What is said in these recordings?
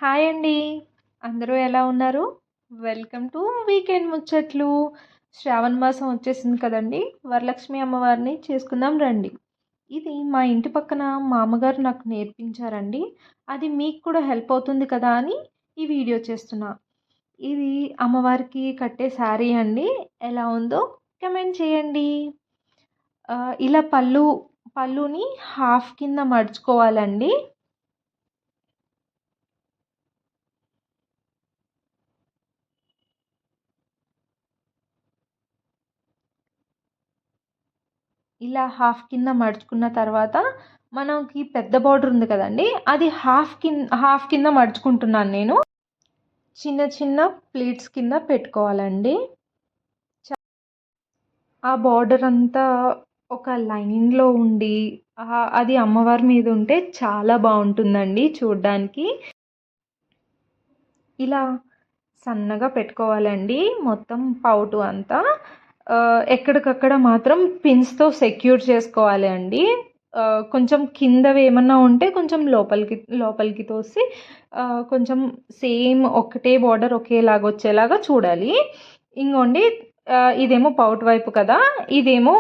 Hi అండి. అందరూ ఎలా ఉన్నారు? వెల్కమ్ టు వీకెండ్ ముచ్చట్లు. శ్రావణ మాసం వచ్చేసింది కదండీ! వరలక్ష్మి అమ్మవారిని చేసుకుందాం రండి. ఇది మా ఇంటి పక్కన మా అమ్మగారు నాకు నేర్పించారండి. అది మీకు కూడా హెల్ప్ అవుతుంది కదా అని ఈ వీడియో చేస్తున్నా. ఇది అమ్మవారికి కట్టే శారీ అండి. ఎలా ఉందో కామెంట్ చేయండి. ఇలా పళ్ళుని హాఫ్ కింద మడుచుకోవాలండి. ఇలా హాఫ్ కింద మడుచుకున్న తర్వాత మనకి పెద్ద బార్డర్ ఉంది కదండి, అది హాఫ్ కింద మడుచుకుంటున్నాను నేను. చిన్న చిన్న ప్లీట్స్ కింద పెట్టుకోవాలండి. ఆ బార్డర్ అంతా ఒక లైన్లో ఉండి అది అమ్మవారి మీద ఉంటే చాలా బాగుంటుందండి చూడ్డానికి. ఇలా సన్నగా పెట్టుకోవాలండి మొత్తం పౌటు అంతా. ఎక్కడికక్కడ మాత్రం పిన్స్తో సెక్యూర్ చేసుకోవాలి అండి. కొంచెం కిందవి ఏమన్నా ఉంటే కొంచెం లోపలికి తోసి కొంచెం సేమ్ ఒకటే బార్డర్ ఒకేలాగా వచ్చేలాగా చూడాలి. ఇంకోండి, ఇదేమో పౌట్ వైపు కదా, ఇదేమో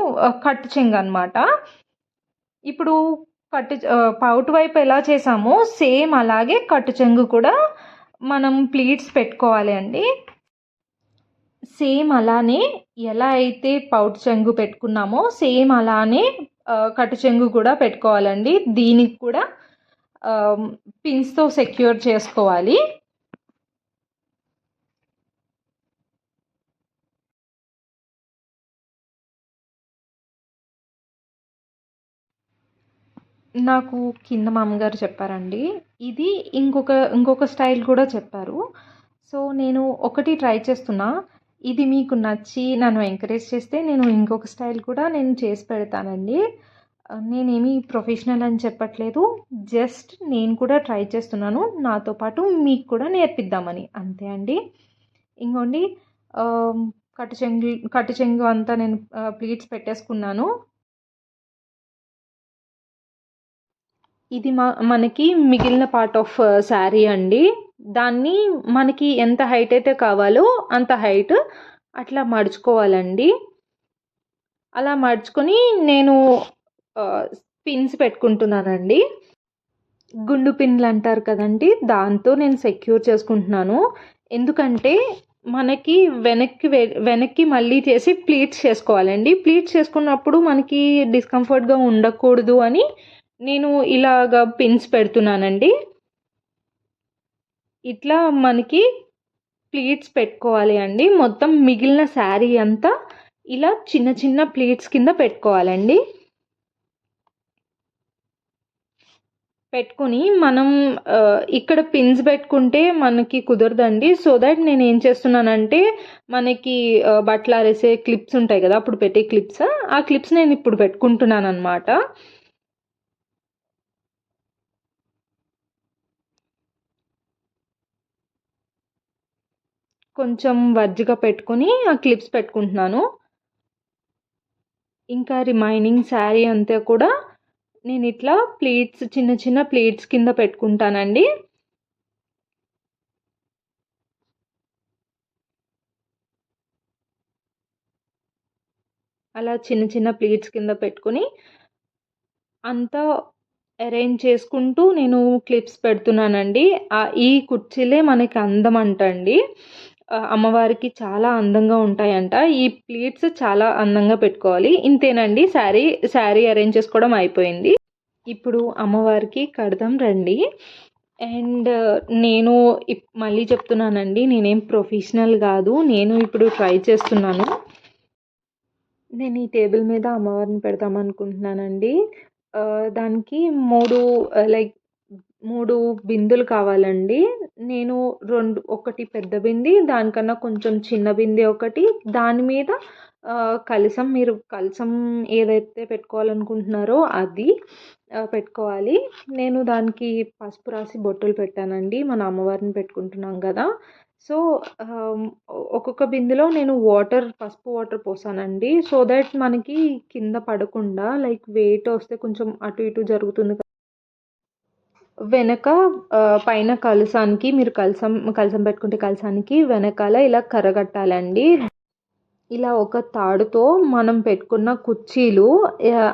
కట్టు చెంగు అనమాట. ఇప్పుడు పౌట్ వైపు ఎలా చేసామో సేమ్ అలాగే కట్టు చెంగు కూడా మనం ప్లీట్స్ పెట్టుకోవాలి అండి. సేమ్ అలానే ఎలా అయితే పౌట్ చెంగు పెట్టుకున్నామో సేమ్ అలానే కట్టు చెంగు కూడా పెట్టుకోవాలండి. దీనికి కూడా పిన్స్తో సెక్యూర్ చేసుకోవాలి. నాకు కింద మామగారు చెప్పారండి. ఇది ఇంకొక స్టైల్ కూడా చెప్పారు. సో నేను ఒకటి ట్రై చేస్తున్నా. ఇది మీకు నచ్చి నన్ను ఎంకరేజ్ చేస్తే నేను ఇంకొక స్టైల్ కూడా నేను చేసి పెడతానండి. నేనేమి ప్రొఫెషనల్ అని చెప్పట్లేదు. జస్ట్ నేను కూడా ట్రై చేస్తున్నాను. నాతో పాటు మీకు కూడా నేర్పిద్దామని, అంతే అండి. ఇంకోండి, కట్టు చెంగు అంతా నేను ప్లీట్స్ పెట్టేసుకున్నాను. ఇది మనకి మిగిలిన పార్ట్ ఆఫ్ శారీ అండి. దాన్ని మనకి ఎంత హైట్ అయితే కావాలో అంత హైట్ అట్లా మడుచుకోవాలండి. అలా మడుచుకొని నేను పిన్స్ పెట్టుకుంటున్నానండి. గుండు పిన్లు అంటారు కదండి, దాంతో నేను సెక్యూర్ చేసుకుంటున్నాను. ఎందుకంటే మనకి వెనక్కి మళ్ళీ చేసి ప్లీట్స్ చేసుకోవాలండి. ప్లీట్స్ చేసుకున్నప్పుడు మనకి డిస్కంఫర్ట్గా ఉండకూడదు అని నేను ఇలాగ పిన్స్ పెడుతున్నానండి. ఇట్లా మనకి ప్లీట్స్ పెట్టుకోవాలి అండి. మొత్తం మిగిలిన శారీ అంతా ఇలా చిన్న చిన్న ప్లీట్స్ కింద పెట్టుకోవాలండి. పెట్టుకొని మనం ఇక్కడ పిన్స్ పెట్టుకుంటే మనకి కుదరదండి. సో దట్ నేను ఏం చేస్తున్నానంటే, మనకి బట్టలు ఆరేసే క్లిప్స్ ఉంటాయి కదా, అప్పుడు పెట్టే క్లిప్స్, ఆ క్లిప్స్ నేను ఇప్పుడు పెట్టుకుంటున్నాను అనమాట. కొంచెం వర్జ్గా పెట్టుకొని ఆ క్లిప్స్ పెట్టుకుంటున్నాను. ఇంకా రిమైనింగ్ శారీ అంతా కూడా నేను ఇట్లా ప్లీట్స్, చిన్న చిన్న ప్లీట్స్ కింద పెట్టుకుంటానండి. అలా చిన్న చిన్న ప్లీట్స్ కింద పెట్టుకొని అంతా అరేంజ్ చేసుకుంటూ నేను క్లిప్స్ పెడుతున్నానండి. ఈ కుర్చీలే మనకి అందం అంటండి. అమ్మవారికి చాలా అందంగా ఉంటాయంట. ఈ ప్లీట్స్ చాలా అందంగా పెట్టుకోవాలి. ఇంతేనండి, శారీ అరేంజ్ చేసుకోవడం అయిపోయింది. ఇప్పుడు అమ్మవారికి కడదాం రండి. అండ్ నేను మళ్ళీ చెప్తున్నానండి, నేనేం ప్రొఫెషనల్ కాదు. నేను ఇప్పుడు ట్రై చేస్తున్నాను. నేను ఈ టేబుల్ మీద అమ్మవారిని పెడదాం అనుకుంటున్నానండి. దానికి మూడు బిందులు కావాలండి. నేను ఒకటి పెద్ద బింది, దానికన్నా కొంచెం చిన్న బింది ఒకటి, దాని మీద మీరు కలశం ఏదైతే పెట్టుకోవాలనుకుంటున్నారో అది పెట్టుకోవాలి. నేను దానికి పసుపు రాసి బొట్టులు పెట్టానండి. మన అమ్మవారిని పెట్టుకుంటున్నాం కదా. సో ఒక్కొక్క బిందెలో నేను పసుపు వాటర్ పోసానండి. సో దట్ మనకి కింద పడకుండా, వెయిట్ వస్తే కొంచెం అటు ఇటు జరుగుతుంది. వెనక పైన కలసానికి మీరు కలసం పెట్టుకుంటే కలసానికి వెనకాల ఇలా కర్రగట్టాలండి. ఇలా ఒక తాడుతో మనం పెట్టుకున్న కుర్చీలు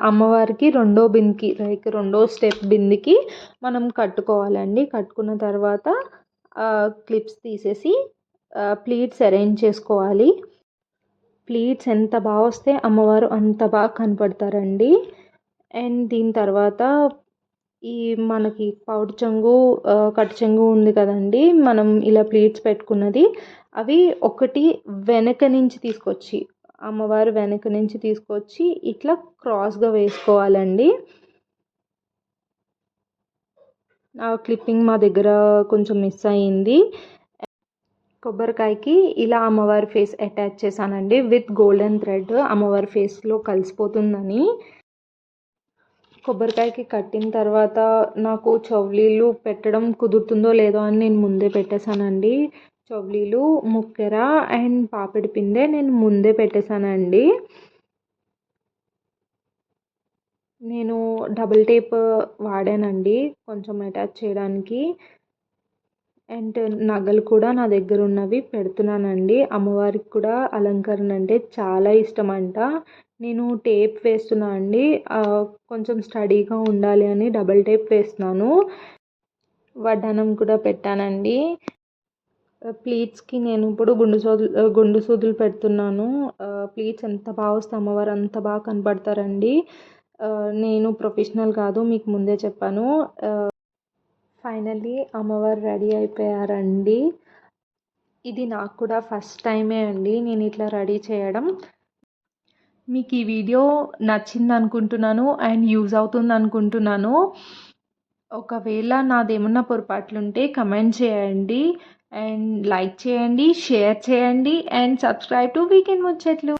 అమ్మవారికి రెండో బిందికి రెండో స్టెప్ బిందికి మనం కట్టుకోవాలండి. కట్టుకున్న తర్వాత క్లిప్స్ తీసేసి ప్లీట్స్ అరేంజ్ చేసుకోవాలి. ప్లీట్స్ ఎంత బాగా వస్తే అమ్మవారు అంత బాగా కనపడతారండి. అండ్ దీని తర్వాత ఈ మనకి పౌటు చెంగు కట్టు చెంగు ఉంది కదండి, మనం ఇలా ప్లీట్స్ పెట్టుకున్నది అవి ఒకటి వెనక నుంచి తీసుకొచ్చి అమ్మవారు వెనక నుంచి తీసుకొచ్చి ఇట్లా క్రాస్గా వేసుకోవాలండి. ఆ క్లిప్పింగ్ మా దగ్గర కొంచెం మిస్ అయ్యింది. కొబ్బరికాయకి ఇలా అమ్మవారి ఫేస్ అటాచ్ చేశానండి విత్ గోల్డెన్ థ్రెడ్, అమ్మవారి ఫేస్లో కలిసిపోతుందని. కొబ్బరికాయకి కట్టిన తర్వాత నాకు చౌలీలు పెట్టడం కుదురుతుందో లేదో అని నేను ముందే పెట్టేశానండి. చౌలీలు, ముక్కెర అండ్ పాపిడి పిందె నేను ముందే పెట్టేశానండి. నేను డబుల్ టేప్ వాడానండి కొంచెం అటాచ్ చేయడానికి. అండ్ నగలు కూడా నా దగ్గర ఉన్నవి పెడుతున్నానండి. అమ్మవారికి కూడా అలంకరణ అంటే చాలా ఇష్టం అంట. నేను టేప్ వేస్తున్నా అండి, కొంచెం స్టడీగా ఉండాలి అని డబల్ టేప్ వేస్తున్నాను. వడ్డానం కూడా పెట్టానండి. ప్లీట్స్కి నేను ఇప్పుడు గుండు సూదులు పెడుతున్నాను. ప్లీట్స్ ఎంత బాగా వస్తే అమ్మవారు అంత బాగా కనపడతారండి. నేను ప్రొఫెషనల్ కాదు, మీకు ముందే చెప్పాను. ఫైనల్లీ అమ్మవారు రెడీ అయిపోయారండి. ఇది నాకు కూడా ఫస్ట్ టైమే అండి నేను ఇట్లా రెడీ చేయడం. మీకు ఈ వీడియో నచ్చింది అనుకుంటున్నాను అండ్ యూజ్ అవుతుంది అనుకుంటున్నాను. ఒకవేళ నాదేమన్నా పొరపాట్లుంటే కమెంట్ చేయండి అండ్ లైక్ చేయండి, షేర్ చేయండి అండ్ సబ్స్క్రైబ్ టు వీకెండ్ ముచ్చట్లు.